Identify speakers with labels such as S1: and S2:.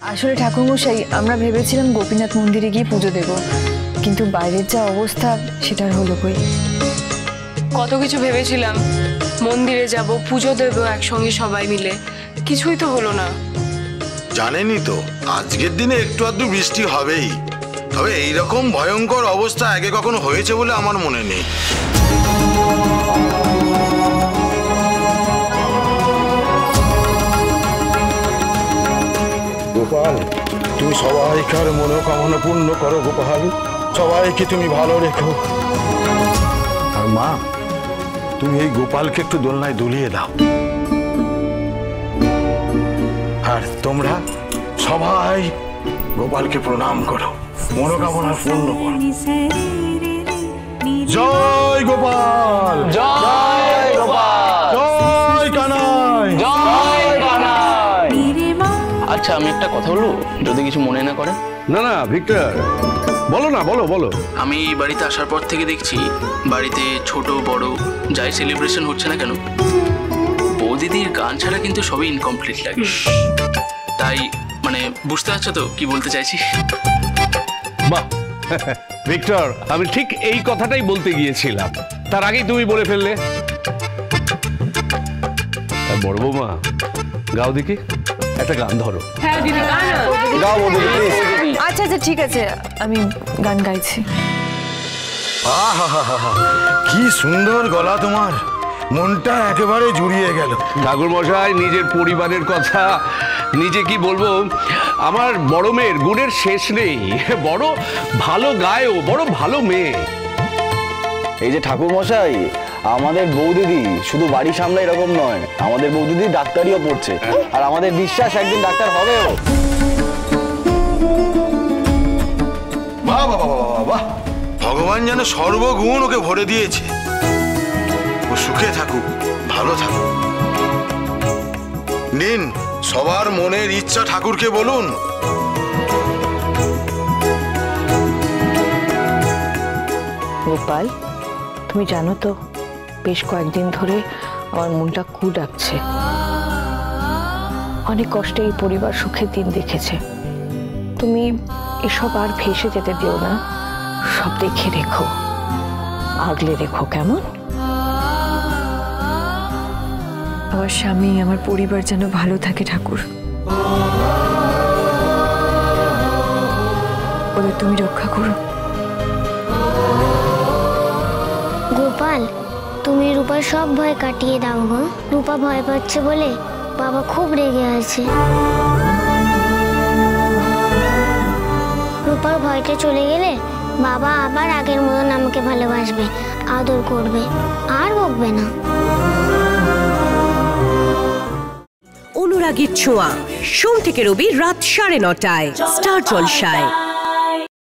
S1: আসলে ঠাকুরমশাই, আমরা ভেবেছিলাম গোপীনাথ মন্দিরে গিয়ে পুজো দেব, কিন্তু বাইরের যা অবস্থা সেটার হলো কই।
S2: কত কিছু ভেবেছিলাম, মন্দিরে যাব, পুজো দেব একসঙ্গে সবাই মিলে, কিছুই তো হলো না।
S3: জানেনই তো আজকের দিনে একটু আধটু বৃষ্টি হবেই, তবে এইরকম ভয়ঙ্কর অবস্থা আগে কখনো হয়েছে বলে আমার মনে নেই।
S4: গোপাল, তুমি সবাইকার মনোকামনা পূর্ণ করো গোপাল, সবাইকে তুমি ভালো রেখো। আর মা, তুমি এই গোপালকে একটু দোলনায় দুলিয়ে দাও। আর তোমরা সবাই গোপালকে প্রণাম করো, মনোকামনা পূর্ণ করো। জয় গোপাল, জয় গোপাল, জয় কানাই, জয় কানাই।
S5: আচ্ছা, আমি একটা কথা বলবো, যদি কিছু মনে না করেন।
S4: না না ভিক্টর, বলো না, বলো বলো।
S5: আমি এই বাড়িতে আসার পর থেকে দেখছি বাড়িতে ছোট বড় যাই সেলিব্রেশন হচ্ছে না কেন, বৌদিদির গান ছাড়া কিন্তু সবই ইনকমপ্লিট লাগে। তাই মানে বুঝতে পারছো তো কি বলতে চাইছি?
S6: বাহ ভিক্টর, আমি ঠিক এই কথাটাই বলতে গিয়েছিলাম, তার আগেই তুমি বলে ফেললে। বড় বৌমা, গাও দেখি একটা গান ধরো।
S4: গাও বৌদি।
S1: আচ্ছা আচ্ছা ঠিক আছে, আমি গান গাইছি।
S3: কি সুন্দর গলা তোমার, মনটা একেবারে জুড়িয়ে গেল।
S6: ঠাকুর মশাই, নিজের পরিবারের কথা নিজে কি বলবো, আমার বড় মেয়ের গুণের শেষ নেই, বড় ভালো গায়, ও বড় ভালো মেয়ে।
S7: এই যে ঠাকুর মশাই, আমাদের বৌদিদি শুধু বাড়ি সামলে এরকম নয়, আমাদের বৌদিদি ডাক্তারিও পড়ছে, আর আমাদের বিশ্বাস একদিন ডাক্তার হবেও।
S3: বাহ বাহ বাহ বাহ, ভগবান যেন সর্বগুণ ওকে ভরে দিয়েছে। ও সুখে থাকুক, ভালো থাকুক। নিন, সবার মনের ইচ্ছা ঠাকুরকে বলুন।
S1: গোপাল, তুমি জানো তো বেশ কয়েকদিন ধরে আমার মনটা কু ডাকছে। অনেক কষ্টে এই পরিবার সুখের দিন দেখেছে। তুমি এসব আর ভেসে যেতে দিও না, সব দেখে রেখো, আগলে রেখো, কেমন? আমার স্বামী, আমার পরিবার যেন ভালো থাকে ঠাকুর, ওদের তুমি রক্ষা করো।
S8: গোপাল, তুমি রূপার সব ভয় কাটিয়ে দাও গো। রূপা ভয় পাচ্ছে বলে বাবা খুব রেগে আছে। রূপার ভয়টা চলে গেলে বাবা আবার আগের মতন আমাকে ভালোবাসবে, আদর করবে, আর বকবে না।
S9: অনুরাগীর ছোঁয়া, সোম থেকে রবি রাত 9:30টায় স্টার জলসায়।